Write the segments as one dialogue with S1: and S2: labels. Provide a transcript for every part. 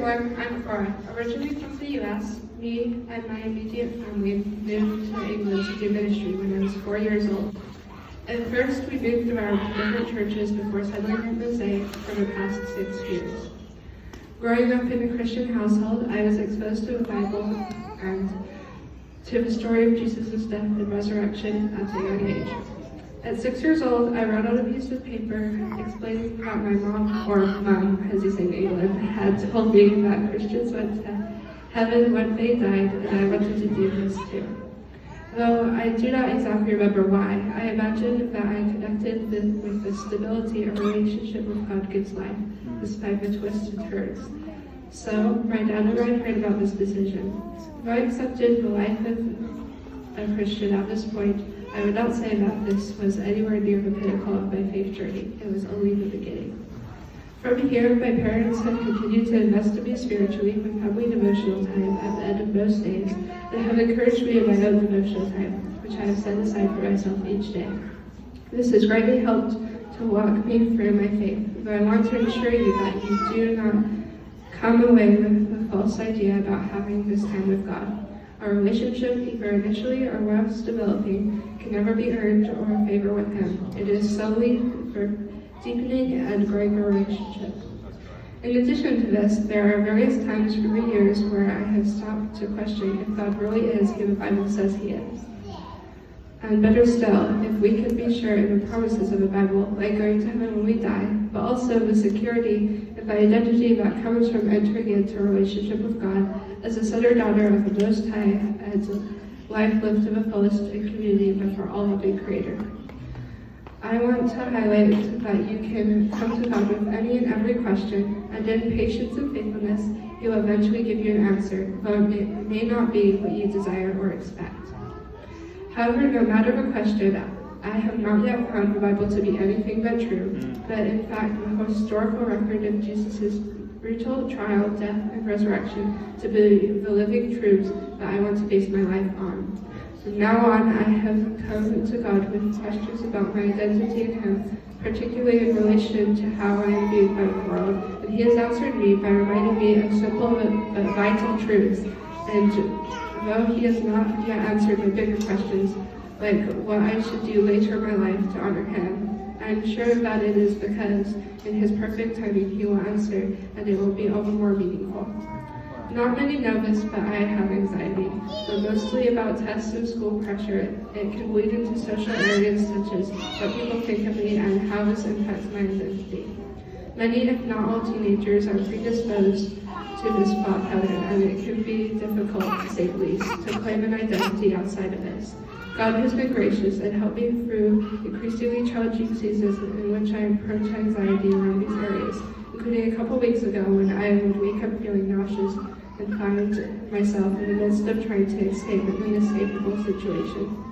S1: everyone, I'm Cora. Originally from the U.S., me and my immediate family moved to England to do ministry when I was 4 years old. At first, we moved around to different churches before settling in Mosaic for the past 6 years. Growing up in a Christian household, I was exposed to the Bible and to the story of Jesus' death and resurrection at a young age. At 6 years old, I wrote on a piece of paper explaining how my mom, as you say in England, had told me that Christians went to heaven when they died, and I wanted to do this too. Though I do not exactly remember why, I imagined that I connected with the stability a relationship with God gives life, despite the twists and turns. So, my dad and I prayed about this decision. If I accepted the life of a Christian at this point, I would not say that this was anywhere near the pinnacle of my faith journey. It was only the beginning. From here, my parents have continued to invest in me spiritually with family devotional time at the end of most days, and have encouraged me in my own devotional time, which I have set aside for myself each day. This has greatly helped to walk me through my faith, but I want to assure you that you do not come away with a false idea about having this time with God. Our relationship, either initially or whilst developing, can never be earned or favor with Him. It is solely for deepening and growing our relationship. In addition to this, there are various times through the years where I have stopped to question if God really is who the Bible says He is. And better still, if we can be sure in the promises of the Bible, like going to heaven when we die, but also the security and the identity that comes from entering into a relationship with God as a son or daughter of the Most High, and life lived to the fullest in community with our all-loving Creator. I want to highlight that you can come to God with any and every question, and in patience and faithfulness, He will eventually give you an answer, though it may not be what you desire or expect. However, no matter the question, I have not yet found the Bible to be anything but true, but in fact, the historical record of Jesus' brutal trial, death, and resurrection to be the living truths that I want to base my life on. From now on, I have come to God with questions about my identity in Him, particularly in relation to how I am viewed by the world, and He has answered me by reminding me of simple but vital truths. And though He has not yet answered my bigger questions, like what I should do later in my life to honor Him, I am sure that it is because in His perfect timing He will answer, and it will be all the more meaningful. Not many know this, but I have anxiety, but mostly about tests and school pressure. It can bleed into social areas such as what people think of me and how this impacts my identity. Many, if not all, teenagers are predisposed to this thought pattern, and it can be difficult, to say the least, to claim an identity outside of this. God has been gracious and helped me through increasingly challenging seasons in which I am prone to anxiety around these areas, including a couple weeks ago when I would wake up feeling nauseous and find myself in the midst of trying to escape an inescapable situation.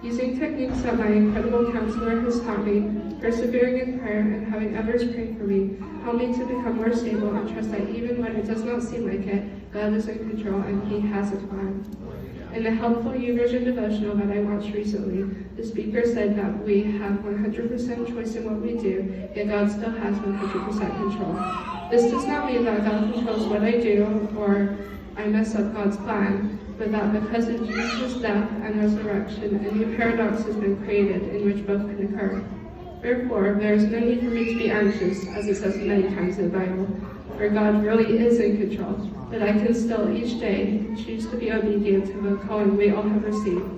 S1: Using techniques that my incredible counselor has taught me, persevering in prayer and having others pray for me, helped me to become more stable and trust that even when it does not seem like it, God is in control and He has a plan. In the helpful YouVersion devotional that I watched recently, the speaker said that we have 100% choice in what we do, yet God still has 100% control. This does not mean that God controls what I do or I mess up God's plan, but that because of Jesus' death and resurrection, a new paradox has been created in which both can occur. Therefore, there is no need for me to be anxious, as it says many times in the Bible, for God really is in control, but I can still each day choose to be obedient to the calling we all have received,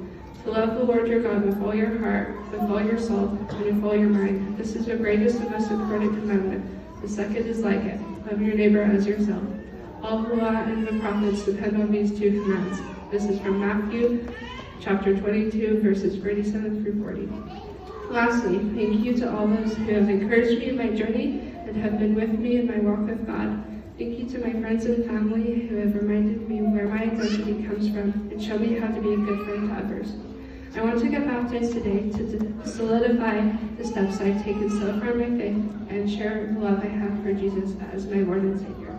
S1: to love the Lord your God with all your heart, with all your soul, and with all your mind. This is the greatest and most important commandment. The second is like it, love your neighbor as yourself. All the law and the prophets depend on these two commands. This is from Matthew chapter 22, verses 37 through 40. Lastly, thank you to all those who have encouraged me in my journey and have been with me in my walk with God. Thank you to my friends and family who have reminded me where my identity comes from and show me how to be a good friend to others. I want to get baptized today to solidify the steps I've taken so far in my faith and share the love I have for Jesus as my Lord and Savior.